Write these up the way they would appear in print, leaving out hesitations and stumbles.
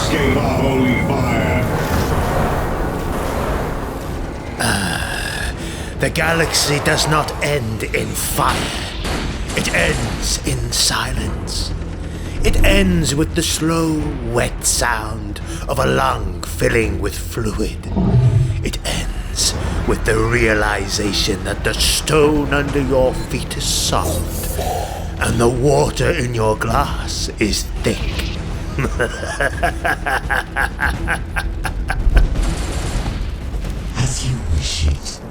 escape our holy fire. The galaxy does not end in fire. It ends in silence. It ends with the slow, wet sound of a lung filling with fluid. It ends with the realization that the stone under your feet is soft and the water in your glass is thick. As you wish it.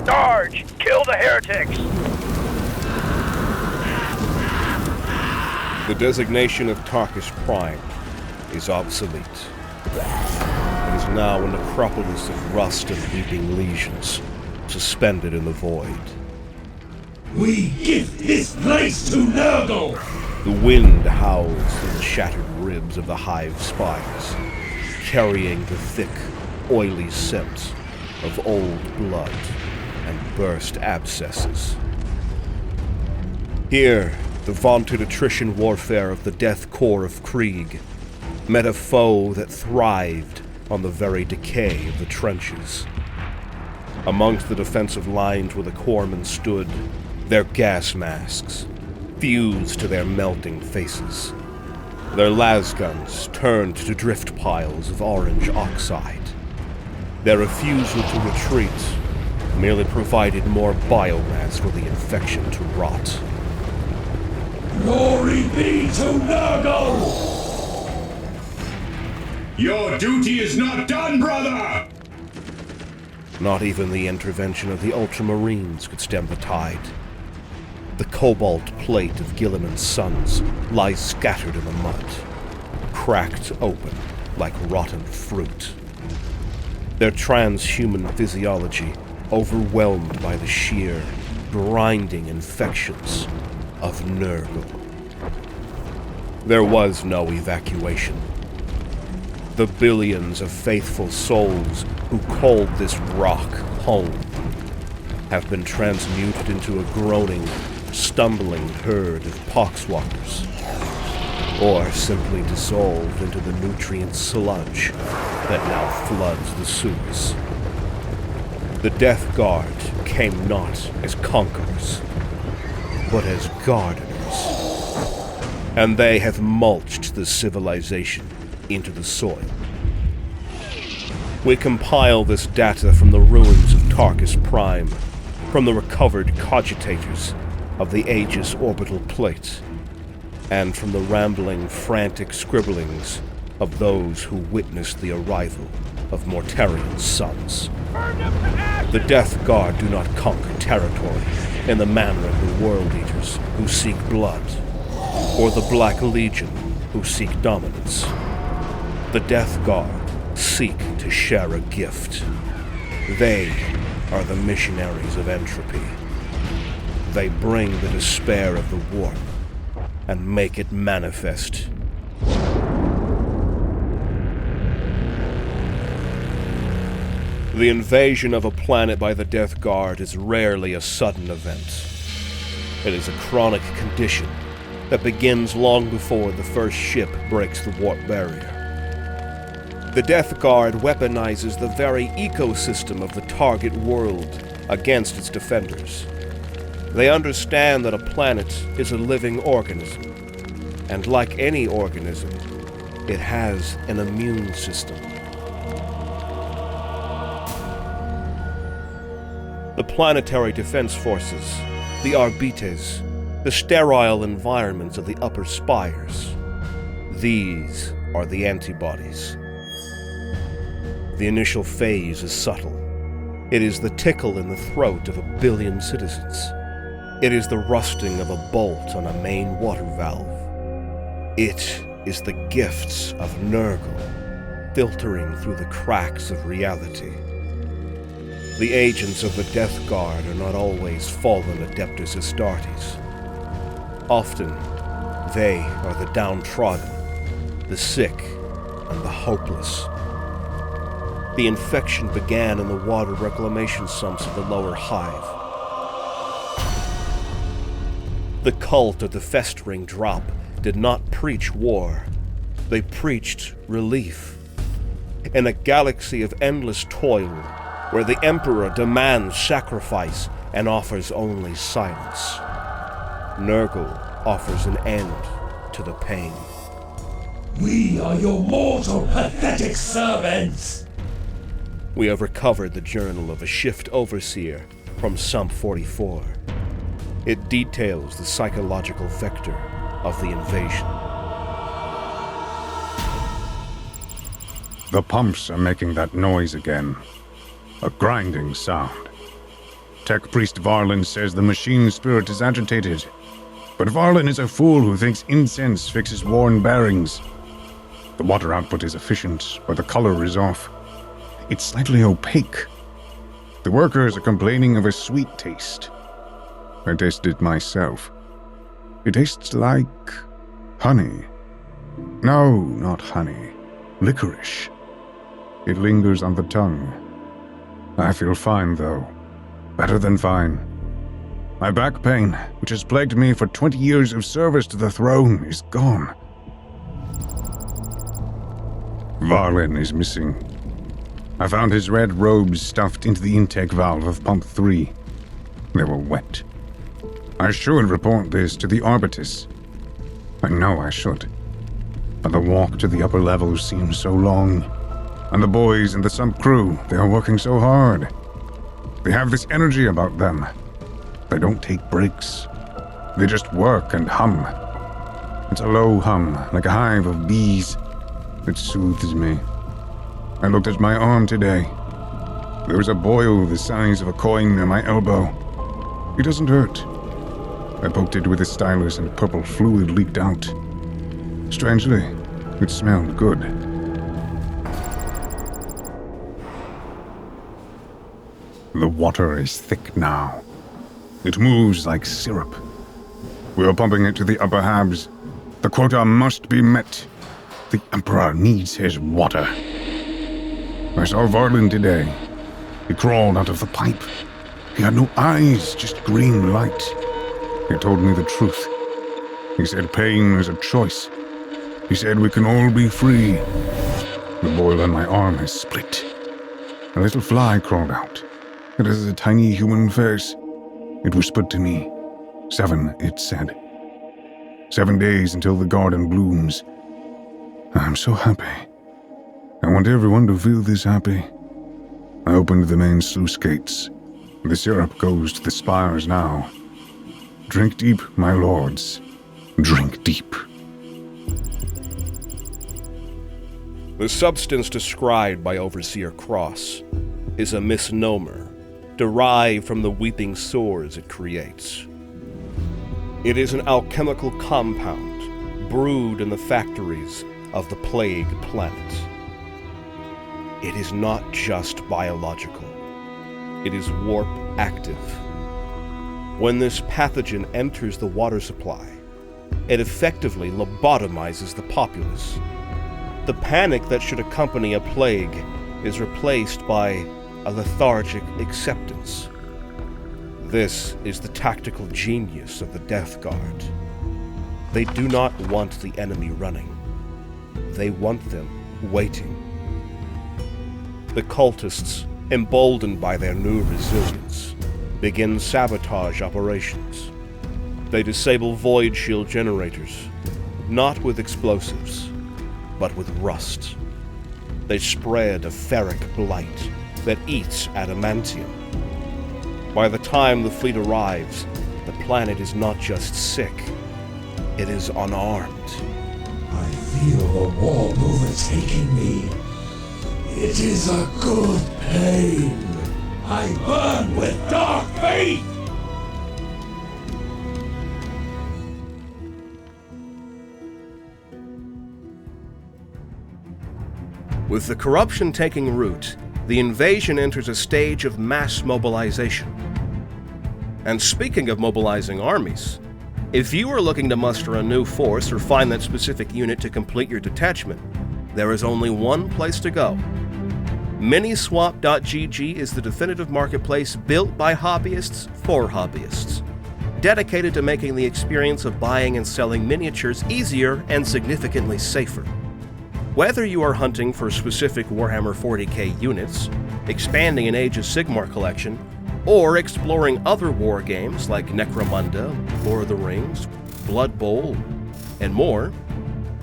Charge! Kill the heretics! The designation of Tarkus Prime is obsolete. It is now a necropolis of rust and weeping legions, suspended in the void. We give this place to Nurgle! The wind howls through the shattered ribs of the hive spires, carrying the thick, oily scent of old blood and burst abscesses. Here, the vaunted attrition warfare of the Death Corps of Krieg met a foe that thrived on the very decay of the trenches. Amongst the defensive lines where the corpsmen stood, their gas masks fused to their melting faces. Their lasguns turned to drift piles of orange oxide. Their refusal to retreat merely provided more biomass for the infection to rot. Glory be to Nurgle! Your duty is not done, brother! Not even the intervention of the Ultramarines could stem the tide. The cobalt plate of Gilliman's sons lies scattered in the mud, cracked open like rotten fruit. Their transhuman physiology overwhelmed by the sheer, grinding infections of Nurgle. There was no evacuation. The billions of faithful souls who called this rock home have been transmuted into a groaning, stumbling herd of poxwalkers, or simply dissolved into the nutrient sludge that now floods the sewers. The Death Guard came not as conquerors, but as gardeners, and they have mulched the civilization into the soil. We compile this data from the ruins of Tarkus Prime, from the recovered cogitators of the Aegis orbital plate, and from the rambling, frantic scribblings of those who witnessed the arrival of Mortarian's sons. The Death Guard do not conquer territory in the manner of the World Eaters who seek blood, or the Black Legion who seek dominance. The Death Guard seek to share a gift. They are the missionaries of entropy. They bring the despair of the warp and make it manifest. The invasion of a planet by the Death Guard is rarely a sudden event. It is a chronic condition that begins long before the first ship breaks the warp barrier. The Death Guard weaponizes the very ecosystem of the target world against its defenders. They understand that a planet is a living organism, and like any organism, it has an immune system. The planetary defense forces, the Arbites, the sterile environments of the upper spires. These are the antibodies. The initial phase is subtle. It is the tickle in the throat of a billion citizens. It is the rusting of a bolt on a main water valve. It is the gifts of Nurgle filtering through the cracks of reality. The agents of the Death Guard are not always fallen Adeptus Astartes. Often, they are the downtrodden, the sick, and the hopeless. The infection began in the water reclamation sumps of the lower hive. The cult of the festering drop did not preach war. They preached relief. In a galaxy of endless toil, where the Emperor demands sacrifice and offers only silence, Nurgle offers an end to the pain. We are your mortal, pathetic servants! We have recovered the journal of a Shift Overseer from Sump 44. It details the psychological vector of the invasion. The pumps are making that noise again. A grinding sound. Tech Priest Varlin says the machine spirit is agitated. But Varlin is a fool who thinks incense fixes worn bearings. The water output is efficient, but the color is off. It's slightly opaque. The workers are complaining of a sweet taste. I tasted it myself. It tastes like honey. No, not honey. Licorice. It lingers on the tongue. I feel fine, though. Better than fine. My back pain, which has plagued me for 20 years of service to the throne, is gone. Varlin is missing. I found his red robes stuffed into the intake valve of Pump 3. They were wet. I should report this to the Arbitus. I know I should. But the walk to the upper levels seems so long. And the boys in the sump crew, they are working so hard. They have this energy about them. They don't take breaks. They just work and hum. It's a low hum, like a hive of bees. It soothes me. I looked at my arm today. There was a boil the size of a coin near my elbow. It doesn't hurt. I poked it with a stylus and purple fluid leaked out. Strangely, it smelled good. The water is thick now. It moves like syrup. We are pumping it to the upper habs. The quota must be met. The Emperor needs his water. I saw Varlin today. He crawled out of the pipe. He had no eyes, just green light. He told me the truth. He said pain is a choice. He said we can all be free. The boil on my arm is split. A little fly crawled out. It has a tiny human face. It whispered to me. 7, it said. 7 days until the garden blooms. I'm so happy. I want everyone to feel this happy. I opened the main sluice gates. The syrup goes to the spires now. Drink deep, my lords. Drink deep. The substance described by Overseer Cross is a misnomer derived from the weeping sores it creates. It is an alchemical compound brewed in the factories of the Plague Planet. It is not just biological. It is warp active. When this pathogen enters the water supply, it effectively lobotomizes the populace. The panic that should accompany a plague is replaced by a lethargic acceptance. This is the tactical genius of the Death Guard. They do not want the enemy running. They want them waiting. The cultists, emboldened by their new resilience, begin sabotage operations. They disable void shield generators, not with explosives, but with rust. They spread a ferric blight that eats adamantium. By the time the fleet arrives, the planet is not just sick, it is unarmed. I feel the warm overtaking me. It is a good pain. I burn with dark faith. With the corruption taking root, the invasion enters a stage of mass mobilization. And speaking of mobilizing armies, if you are looking to muster a new force or find that specific unit to complete your detachment, there is only one place to go. Miniswap.gg is the definitive marketplace built by hobbyists for hobbyists, dedicated to making the experience of buying and selling miniatures easier and significantly safer. Whether you are hunting for specific Warhammer 40k units, expanding an Age of Sigmar collection, or exploring other war games like Necromunda, Lord of the Rings, Blood Bowl, and more,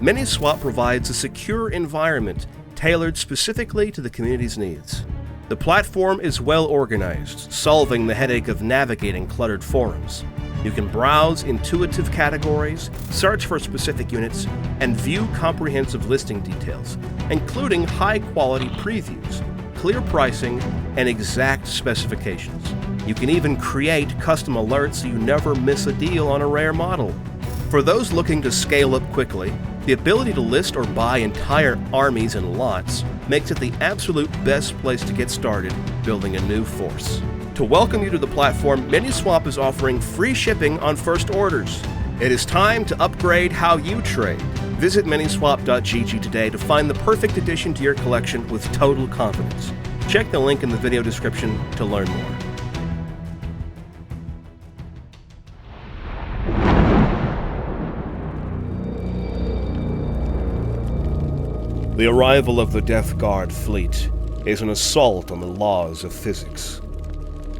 Miniswap provides a secure environment tailored specifically to the community's needs. The platform is well organized, solving the headache of navigating cluttered forums. You can browse intuitive categories, search for specific units, and view comprehensive listing details, including high-quality previews, clear pricing, and exact specifications. You can even create custom alerts so you never miss a deal on a rare model. For those looking to scale up quickly, the ability to list or buy entire armies and lots makes it the absolute best place to get started building a new force. To welcome you to the platform, Miniswap is offering free shipping on first orders. It is time to upgrade how you trade. Visit miniswap.gg today to find the perfect addition to your collection with total confidence. Check the link in the video description to learn more. The arrival of the Death Guard fleet is an assault on the laws of physics.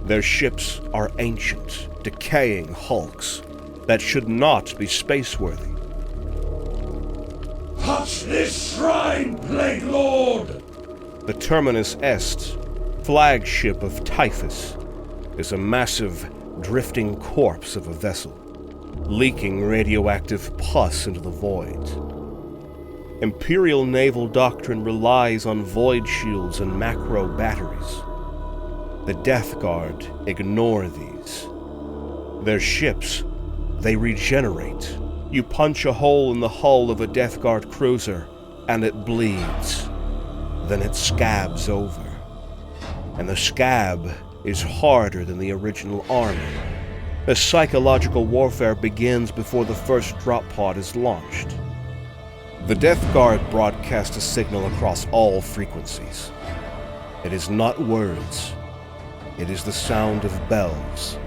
Their ships are ancient, decaying hulks that should not be spaceworthy. Touch this shrine, Plague Lord! The Terminus Est, flagship of Typhus, is a massive, drifting corpse of a vessel, leaking radioactive pus into the void. Imperial naval doctrine relies on void shields and macro batteries. The Death Guard ignore these. Their ships, they regenerate. You punch a hole in the hull of a Death Guard cruiser, and it bleeds. Then it scabs over. And the scab is harder than the original armor. The psychological warfare begins before the first drop pod is launched. The Death Guard broadcasts a signal across all frequencies. It is not words. It is the sound of bells.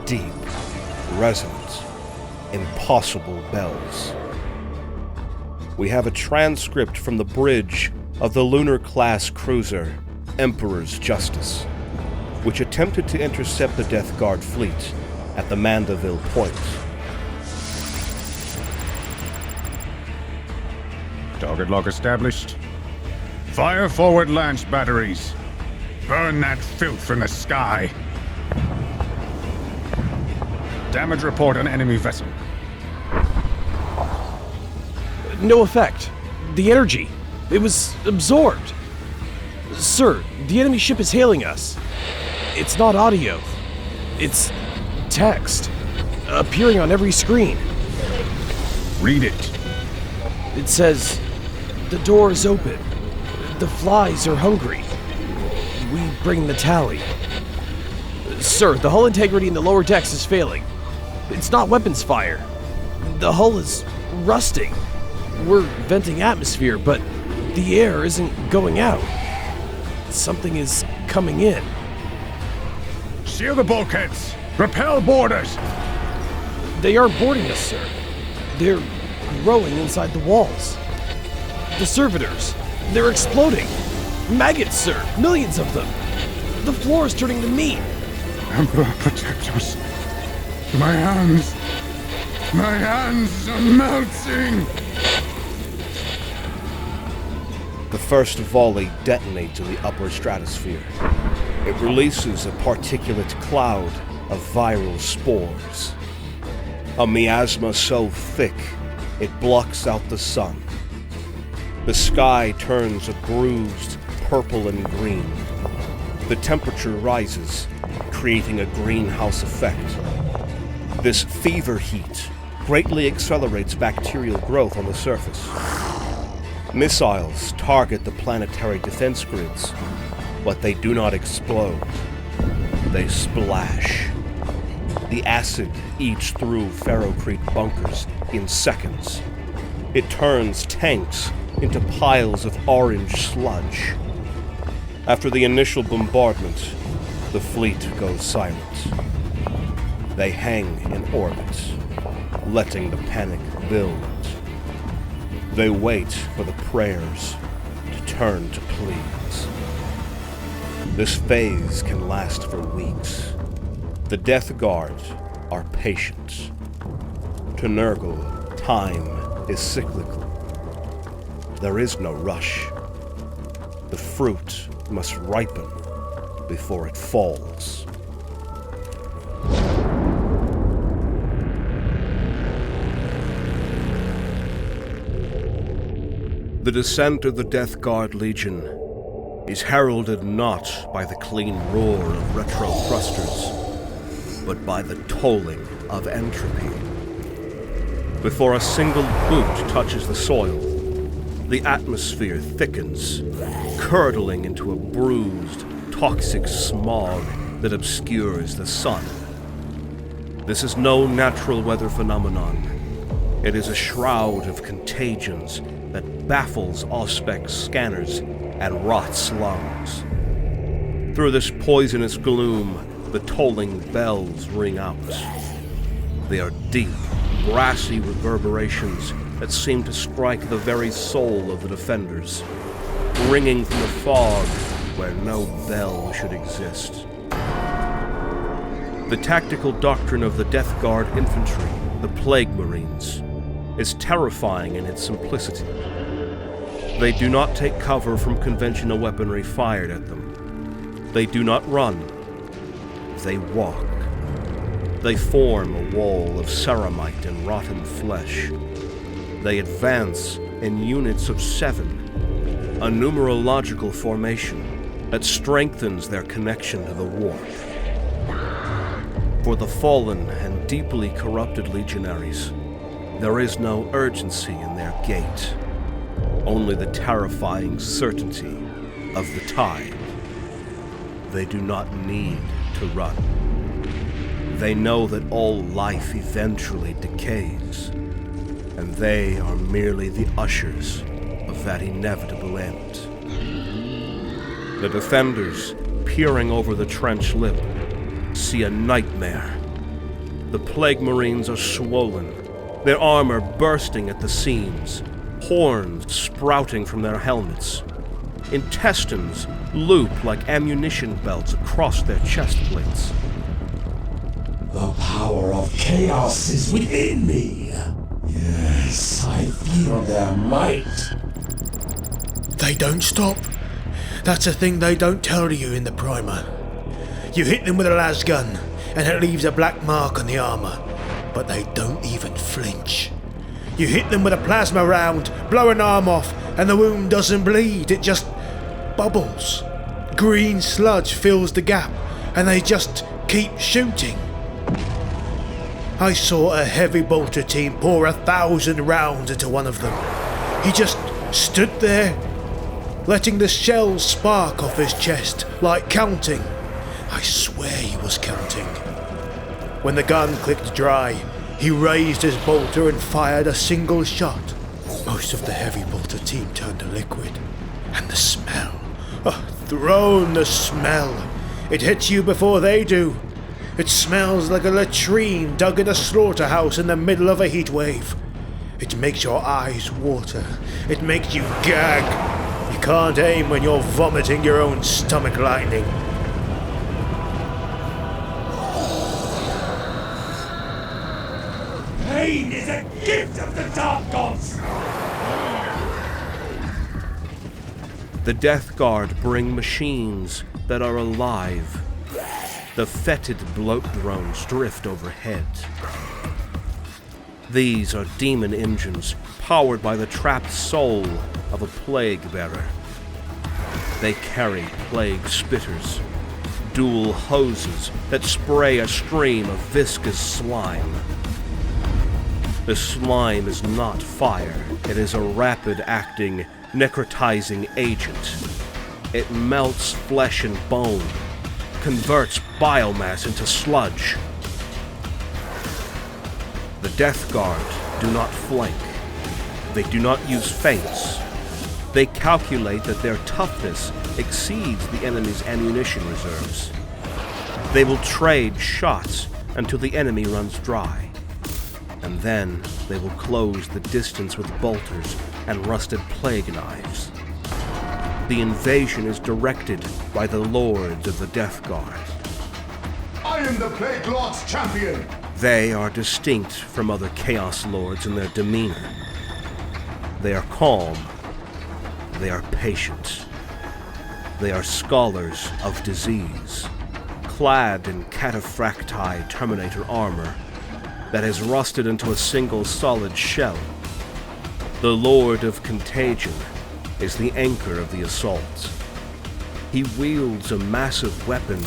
Deep, resonant, impossible bells. We have a transcript from the bridge of the lunar-class cruiser, Emperor's Justice, which attempted to intercept the Death Guard fleet at the Mandeville Point. Target lock established. Fire forward launch batteries. Burn that filth in the sky. Damage report on enemy vessel. No effect. The energy. It was absorbed. Sir, the enemy ship is hailing us. It's not audio. It's text. Appearing on every screen. Read it. It says, "The door is open. The flies are hungry. We bring the tally." Sir, the hull integrity in the lower decks is failing. It's not weapons fire. The hull is rusting. We're venting atmosphere, but the air isn't going out. Something is coming in. Seal the bulkheads. Repel boarders. They aren't boarding us, sir. They're growing inside the walls. The servitors, they're exploding. Maggots, sir, millions of them. The floor is turning to meat. Emperor, protect us. My hands are melting. The first volley detonates in the upper stratosphere. It releases a particulate cloud of viral spores. A miasma so thick, it blocks out the sun. The sky turns a bruised purple and green. The temperature rises, creating a greenhouse effect. This fever heat greatly accelerates bacterial growth on the surface. Missiles target the planetary defense grids, but they do not explode. They splash. The acid eats through ferrocrete bunkers in seconds. It turns tanks into piles of orange sludge. After the initial bombardment, the fleet goes silent. They hang in orbit, letting the panic build. They wait for the prayers to turn to pleas. This phase can last for weeks. The Death Guard are patient. To Nurgle, time is cyclical. There is no rush. The fruit must ripen before it falls. The descent of the Death Guard Legion is heralded not by the clean roar of retro thrusters, but by the tolling of entropy. Before a single boot touches the soil, the atmosphere thickens, curdling into a bruised, toxic smog that obscures the sun. This is no natural weather phenomenon. It is a shroud of contagions that baffles Auspex scanners and rots lungs. Through this poisonous gloom, the tolling bells ring out. They are deep, brassy reverberations that seem to strike the very soul of the defenders, ringing from the fog where no bell should exist. The tactical doctrine of the Death Guard infantry, the Plague Marines, is terrifying in its simplicity. They do not take cover from conventional weaponry fired at them. They do not run. They walk. They form a wall of ceramite and rotten flesh. They advance in units of 7, a numerological formation that strengthens their connection to the warp. For the fallen and deeply corrupted legionaries, there is no urgency in their gait, only the terrifying certainty of the tide. They do not need to run. They know that all life eventually decays, and they are merely the ushers of that inevitable end. The defenders, peering over the trench lip, see a nightmare. The Plague Marines are swollen, their armor bursting at the seams, horns sprouting from their helmets. Intestines loop like ammunition belts across their chest plates. The power of chaos is within me. Yes, I feel their might. They don't stop. That's a thing they don't tell you in the primer. You hit them with a las gun, and it leaves a black mark on the armor, but they don't even flinch. You hit them with a plasma round, blow an arm off, and the wound doesn't bleed, it just bubbles. Green sludge fills the gap, and they just keep shooting. I saw a heavy bolter team pour 1,000 rounds into one of them. He just stood there, letting the shells spark off his chest, like counting. I swear he was counting. When the gun clicked dry, he raised his bolter and fired a single shot. Most of the heavy bolter team turned to liquid. And the smell. Oh, Throne, the smell. It hits you before they do. It smells like a latrine dug in a slaughterhouse in the middle of a heat wave. It makes your eyes water. It makes you gag. You can't aim when you're vomiting your own stomach lining. Pain is a gift of the Dark Gods! The Death Guard bring machines that are alive. The fetid bloat drones drift overhead. These are demon engines powered by the trapped soul of a plague bearer. They carry plague spitters, dual hoses that spray a stream of viscous slime. The slime is not fire. It is a rapid-acting, necrotizing agent. It melts flesh and bone, converts biomass into sludge. The Death Guard do not flank. They do not use feints. They calculate that their toughness exceeds the enemy's ammunition reserves. They will trade shots until the enemy runs dry. and then they will close the distance with bolters and rusted plague knives. The invasion is directed by the lords of the Death Guard. I am the Plague Lord's champion! They are distinct from other Chaos Lords in their demeanor. They are calm. They are patient. They are scholars of disease, clad in cataphracti Terminator armor that has rusted into a single solid shell. The Lord of Contagion is the anchor of the assault. He wields a massive weapon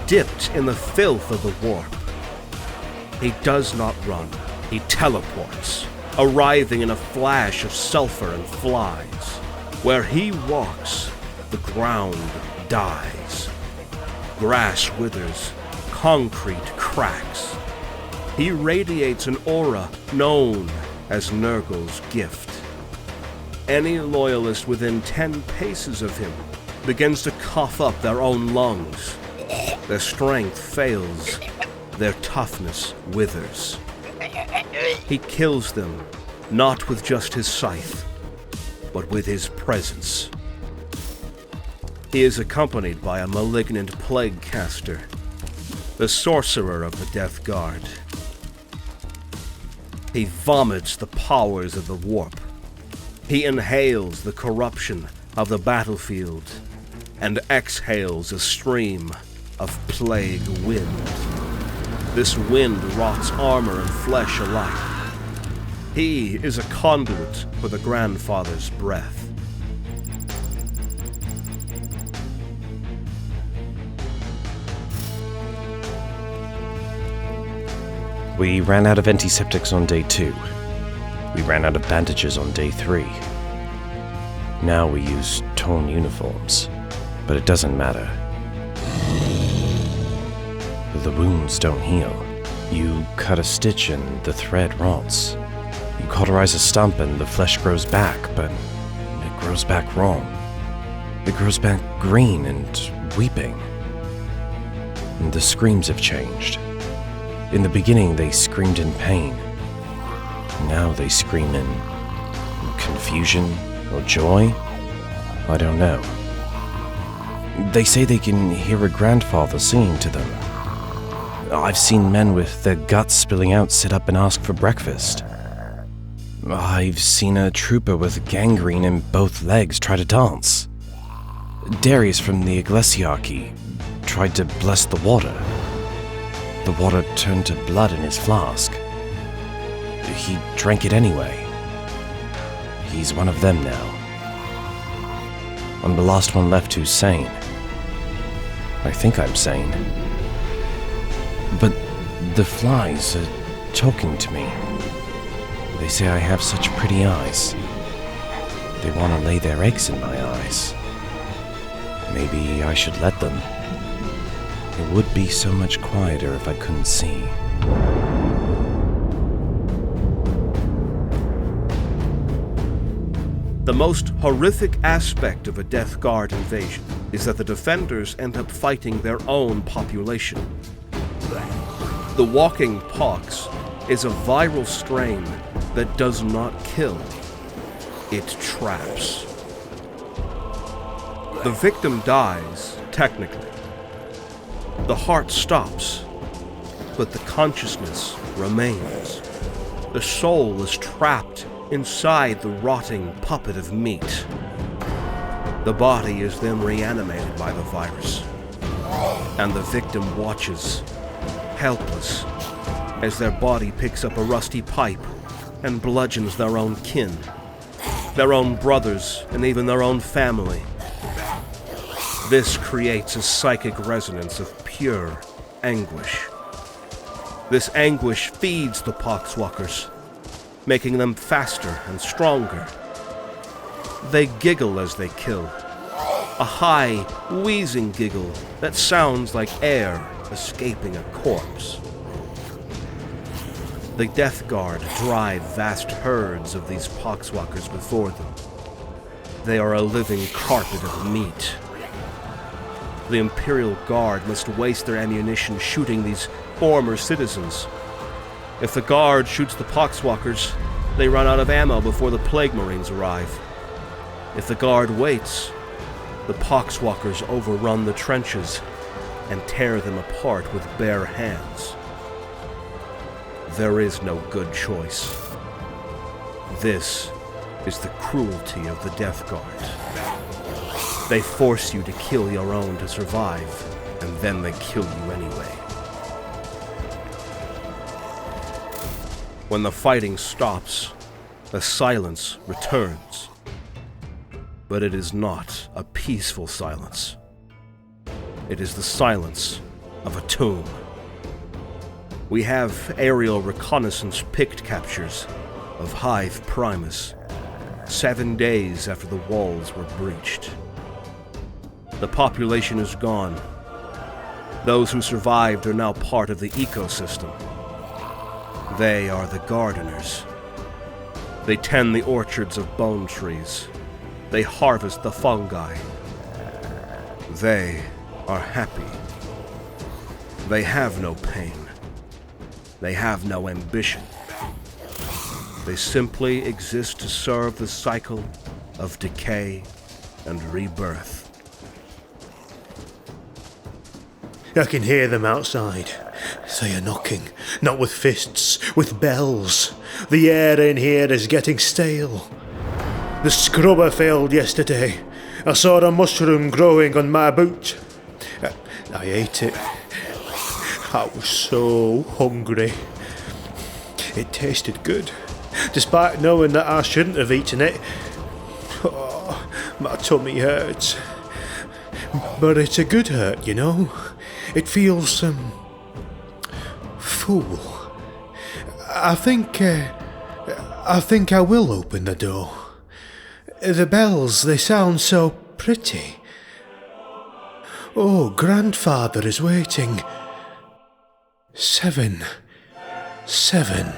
dipped in the filth of the warp. He does not run. He teleports, arriving in a flash of sulfur and flies. Where he walks, the ground dies. Grass withers, concrete cracks. He radiates an aura known as Nurgle's gift. Any loyalist within 10 paces of him begins to cough up their own lungs. Their strength fails. Their toughness withers. He kills them, not with just his scythe, but with his presence. He is accompanied by a malignant plague caster, the sorcerer of the Death Guard. He vomits the powers of the warp. He inhales the corruption of the battlefield and exhales a stream of plague wind. This wind rots armor and flesh alike. He is a conduit for the Grandfather's breath. We ran out of antiseptics on day 2. We ran out of bandages on day 3. Now we use torn uniforms, but it doesn't matter. The wounds don't heal. You cut a stitch and the thread rots. You cauterize a stump and the flesh grows back, but it grows back wrong. It grows back green and weeping. And the screams have changed. In the beginning, they screamed in pain. Now they scream in confusion or joy? I don't know. They say they can hear a grandfather singing to them. I've seen men with their guts spilling out sit up and ask for breakfast. I've seen a trooper with gangrene in both legs try to dance. Darius from the Ecclesiarchy tried to bless the water. The water turned to blood in his flask. He drank it anyway. He's one of them now. I'm the last one left who's sane. I think I'm sane. But the flies are talking to me. They say I have such pretty eyes. They want to lay their eggs in my eyes. Maybe I should let them. It would be so much quieter if I couldn't see. The most horrific aspect of a Death Guard invasion is that the defenders end up fighting their own population. The walking pox is a viral strain that does not kill. It traps. The victim dies, technically. The heart stops, but the consciousness remains. The soul is trapped inside the rotting puppet of meat. The body is then reanimated by the virus, and the victim watches, helpless, as their body picks up a rusty pipe and bludgeons their own kin, their own brothers, and even their own family. This creates a psychic resonance of pure anguish. This anguish feeds the poxwalkers, making them faster and stronger. They giggle as they kill, a high, wheezing giggle that sounds like air escaping a corpse. The Death Guard drive vast herds of these poxwalkers before them. They are a living carpet of meat. The Imperial Guard must waste their ammunition shooting these former citizens. If the guard shoots the Poxwalkers, they run out of ammo before the Plague Marines arrive. If the guard waits, the Poxwalkers overrun the trenches and tear them apart with bare hands. There is no good choice. This is the cruelty of the Death Guard. They force you to kill your own to survive, and then they kill you anyway. When the fighting stops, the silence returns. But it is not a peaceful silence. It is the silence of a tomb. We have aerial reconnaissance picked captures of Hive Primus 7 days after the walls were breached. The population is gone. Those who survived are now part of the ecosystem. They are the gardeners. They tend the orchards of bone trees. They harvest the fungi. They are happy. They have no pain. They have no ambition. They simply exist to serve the cycle of decay and rebirth. I can hear them outside. They are knocking, not with fists, with bells. The air in here is getting stale. The scrubber failed yesterday. I saw a mushroom growing on my boot. I ate it. I was so hungry. It tasted good, despite knowing that I shouldn't have eaten it. Oh, my tummy hurts. But it's a good hurt, you know. It feels, full. I think I will open the door. The bells, they sound so pretty. Oh, grandfather is waiting. 7. 7.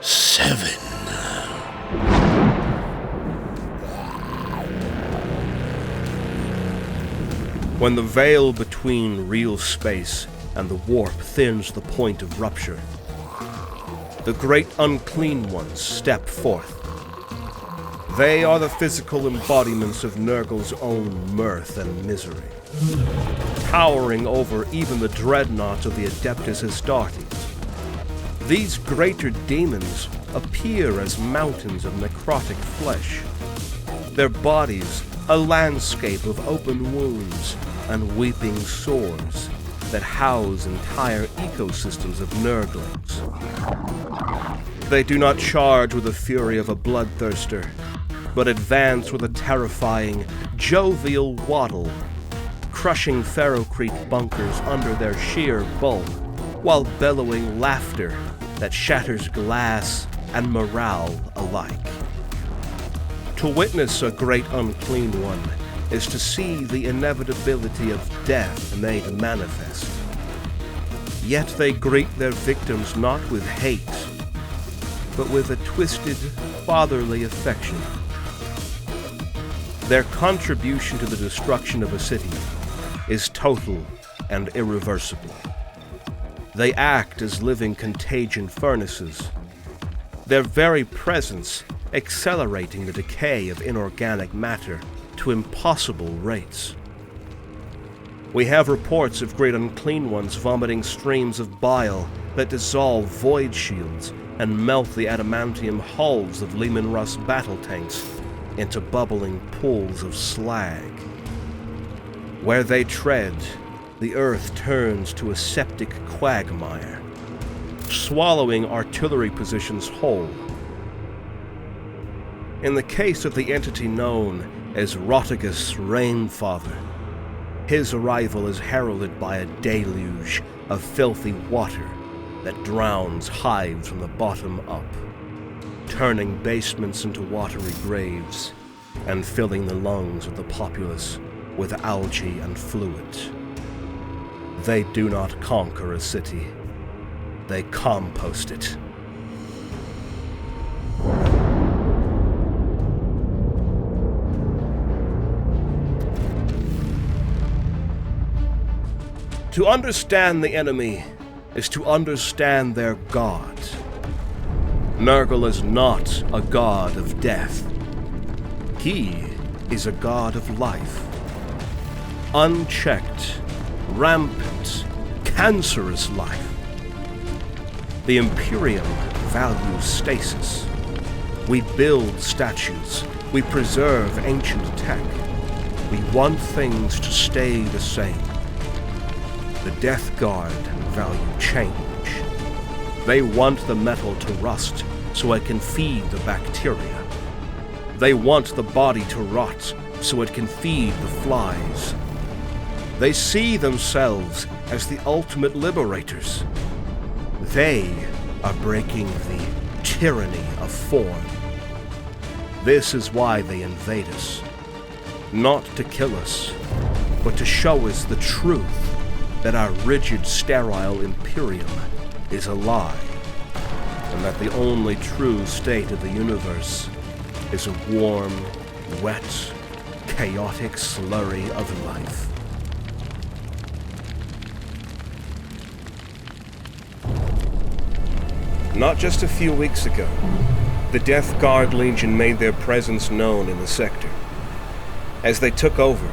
7. When the veil between real space and the warp thins the point of rupture, the great unclean ones step forth. They are the physical embodiments of Nurgle's own mirth and misery, towering over even the dreadnoughts of the Adeptus Astartes. These greater demons appear as mountains of necrotic flesh, their bodies a landscape of open wounds and weeping sores that house entire ecosystems of Nurglings. They do not charge with the fury of a bloodthirster, but advance with a terrifying, jovial waddle, crushing Ferrocrete bunkers under their sheer bulk, while bellowing laughter that shatters glass and morale alike. To witness a great unclean one is to see the inevitability of death made manifest. Yet they greet their victims not with hate, but with a twisted, fatherly affection. Their contribution to the destruction of a city is total and irreversible. They act as living contagion furnaces, their very presence accelerating the decay of inorganic matter to impossible rates. We have reports of great unclean ones vomiting streams of bile that dissolve void shields and melt the adamantium hulls of Leman Russ battle tanks into bubbling pools of slag. Where they tread, the earth turns to a septic quagmire, swallowing artillery positions whole. In the case of the entity known as Rotigus Rainfather, his arrival is heralded by a deluge of filthy water that drowns hives from the bottom up, turning basements into watery graves and filling the lungs of the populace with algae and fluid. They do not conquer a city, they compost it. To understand the enemy, is to understand their god. Nurgle is not a god of death. He is a god of life. Unchecked, rampant, cancerous life. The Imperium values stasis. We build statues. We preserve ancient tech. We want things to stay the same. The Death Guard value change. They want the metal to rust so it can feed the bacteria. They want the body to rot so it can feed the flies. They see themselves as the ultimate liberators. They are breaking the tyranny of form. This is why they invade us. Not to kill us, but to show us the truth that our rigid, sterile Imperium is a lie, and that the only true state of the universe is a warm, wet, chaotic slurry of life. Not just a few weeks ago, the Death Guard Legion made their presence known in the sector. As they took over,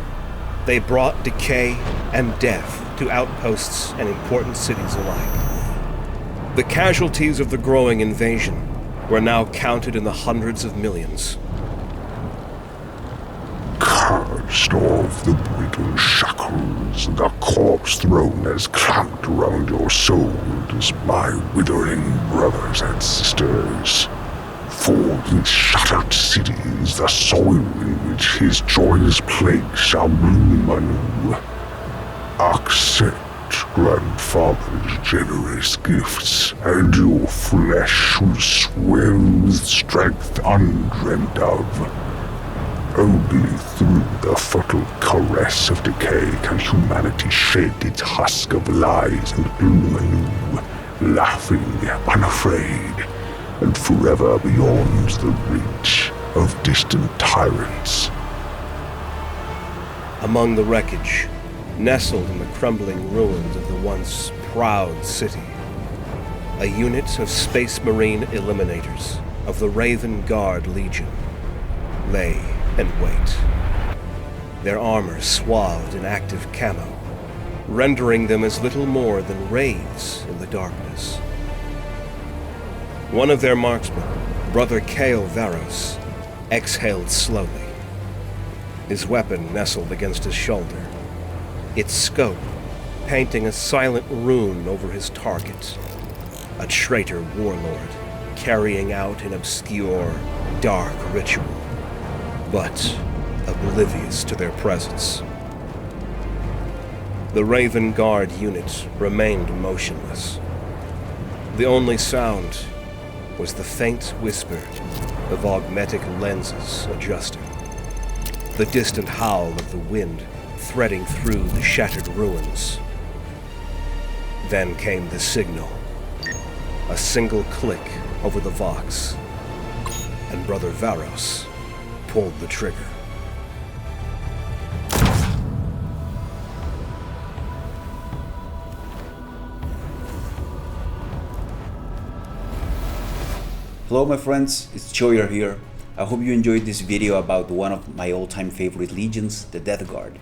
they brought decay and death to outposts and important cities alike. The casualties of the growing invasion were now counted in the hundreds of millions. Cursed of the brittle shackles, the corpse throne has clamped around your souls, my withering brothers and sisters. For these shattered cities, the soil in which his joyous plague shall bloom anew. Accept grandfather's generous gifts, and your flesh will swell with strength undreamt of. Only through the fertile caress of decay can humanity shed its husk of lies and bloom anew, laughing, unafraid, and forever beyond the reach of distant tyrants. Among the wreckage, nestled in the crumbling ruins of the once proud city, a unit of Space Marine Eliminators of the Raven Guard Legion lay and wait. Their armor swathed in active camo, rendering them as little more than wraiths in the darkness. One of their marksmen, Brother Kael Varos, exhaled slowly. His weapon nestled against his shoulder, its scope painting a silent rune over his target, a traitor warlord carrying out an obscure, dark ritual, but oblivious to their presence. The Raven Guard unit remained motionless. The only sound was the faint whisper of augmetic lenses adjusting, the distant howl of the wind threading through the shattered ruins. Then came the signal, a single click over the Vox, and Brother Varos pulled the trigger. Hello my friends, it's Choyer here. I hope you enjoyed this video about one of my all-time favorite legions, the Death Guard.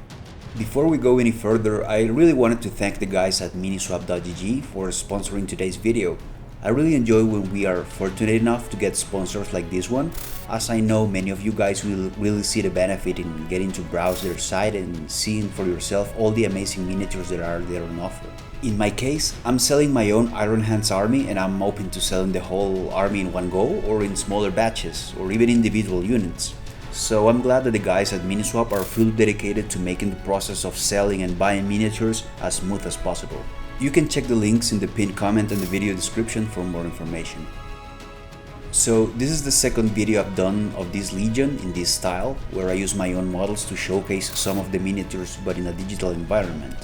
Before we go any further, I really wanted to thank the guys at Miniswap.gg for sponsoring today's video. I really enjoy when we are fortunate enough to get sponsors like this one, as I know many of you guys will really see the benefit in getting to browse their site and seeing for yourself all the amazing miniatures that are there on offer. In my case, I'm selling my own Iron Hands army, and I'm open to selling the whole army in one go or in smaller batches or even individual units. So I'm glad that the guys at Miniswap are fully dedicated to making the process of selling and buying miniatures as smooth as possible. You can check the links in the pinned comment and the video description for more information. So this is the second video I've done of this legion in this style, where I use my own models to showcase some of the miniatures but in a digital environment.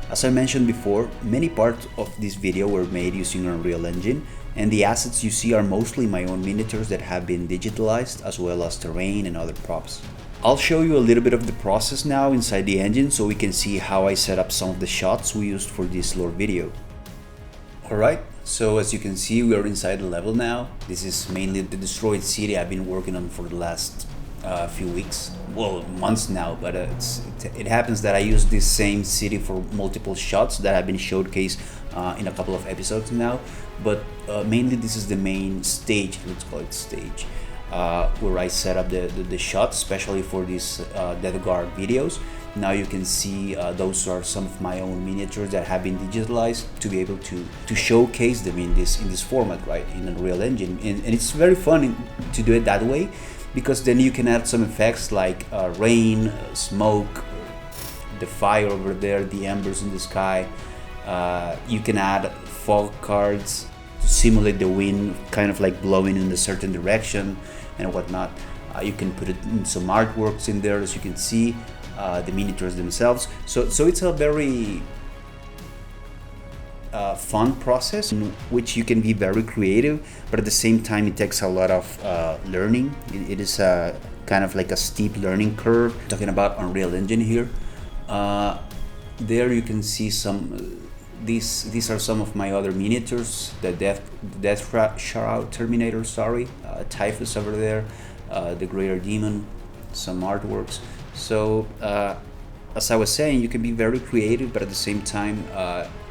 As I mentioned before, many parts of this video were made using Unreal Engine, and the assets you see are mostly my own miniatures that have been digitalized, as well as terrain and other props. I'll show you a little bit of the process now inside the engine so we can see how I set up some of the shots we used for this lore video. Alright, so as you can see, we are inside the level now. This is mainly the destroyed city I've been working on for the last few weeks, well, months now, but it happens that I use this same city for multiple shots that have been showcased in a couple of episodes now, but mainly this is the main stage, let's call it stage, where I set up the shots, especially for these Death Guard videos. Now you can see those are some of my own miniatures that have been digitalized to be able to showcase them in this format, right, in Unreal Engine, and it's very fun to do it that way, because then you can add some effects like rain, smoke, the fire over there, the embers in the sky. You can add fog cards to simulate the wind kind of like blowing in a certain direction and whatnot. You can put it in some artworks in there, as you can see. The miniatures themselves, so it's a very fun process in which you can be very creative, but at the same time it takes a lot of learning. It is kind of like a steep learning curve. Talking about Unreal Engine here, there you can see some these are some of my other miniatures, the Death Shroud Terminator, Typhus over there, the Greater Demon, some artworks. So as I was saying, you can be very creative, but at the same time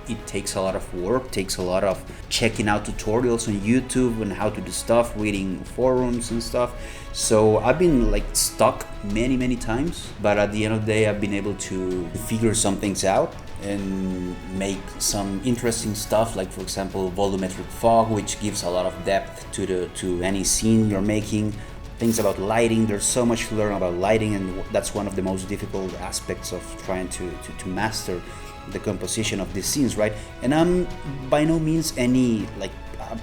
it takes a lot of work, takes a lot of checking out tutorials on YouTube on how to do stuff, reading forums and stuff. So I've been like stuck many times, but at the end of the day I've been able to figure some things out and make some interesting stuff, like for example volumetric fog, which gives a lot of depth to any scene you're making. Things about lighting, there's so much to learn about lighting, and that's one of the most difficult aspects of trying to master the composition of these scenes, right? And I'm by no means any like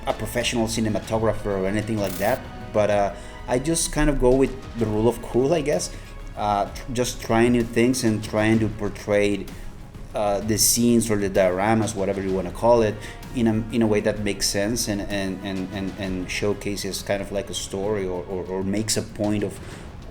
a professional cinematographer or anything like that, but I just kind of go with the rule of cool, I guess, just trying new things and trying to portray the scenes or the dioramas, whatever you want to call it, in a way that makes sense and showcases kind of like a story or makes a point of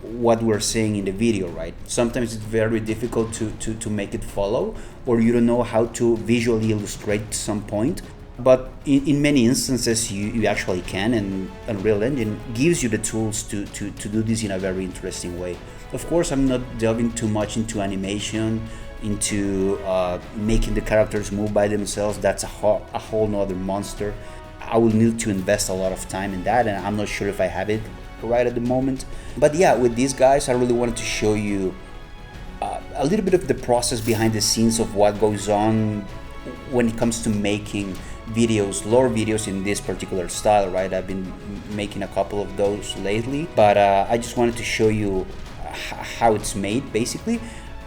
what we're saying in the video, right? Sometimes it's very difficult to make it follow, or you don't know how to visually illustrate some point, but in many instances you actually can, and Unreal Engine gives you the tools to do this in a very interesting way. Of course, I'm not delving too much into animation, into making the characters move by themselves. That's a whole nother monster. I will need to invest a lot of time in that, and I'm not sure if I have it right at the moment. But yeah, with these guys I really wanted to show you a little bit of the process behind the scenes of what goes on when it comes to making videos, lore videos in this particular style, right? I've been making a couple of those lately, but I just wanted to show you how it's made, basically.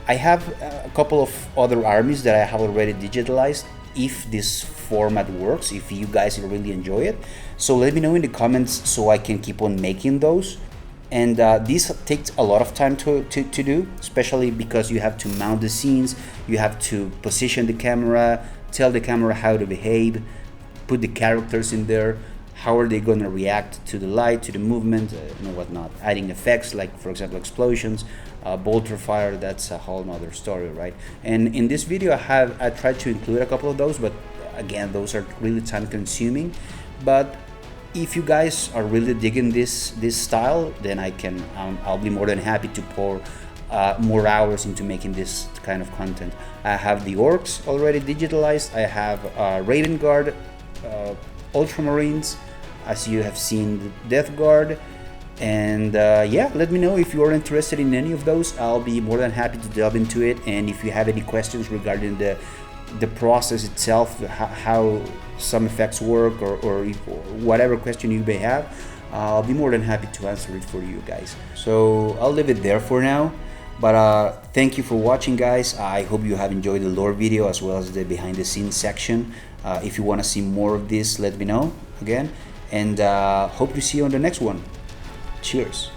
I have a couple of other armies that I have already digitalized, if this format works, if you guys really enjoy it. So let me know in the comments so I can keep on making those. And this takes a lot of time to do, especially because you have to mount the scenes, you have to position the camera, tell the camera how to behave, put the characters in there, how are they going to react to the light, to the movement, and whatnot. Adding effects like, for example, explosions, bolter fire, that's a whole nother story, right? And in this video I tried to include a couple of those, but again, those are really time consuming. But if you guys are really digging this style, then I'll be more than happy to pour more hours into making this kind of content. I have the orcs already digitalized, I have Raven Guard, Ultramarines, as you have seen, the Death Guard, and yeah, let me know if you are interested in any of those. I'll be more than happy to delve into it, and if you have any questions regarding the process itself, how some effects work, or whatever question you may have, I'll be more than happy to answer it for you guys. So I'll leave it there for now, but thank you for watching, guys. I hope you have enjoyed the lore video as well as the behind the scenes section. If you want to see more of this, let me know again, and hope to see you on the next one. Cheers.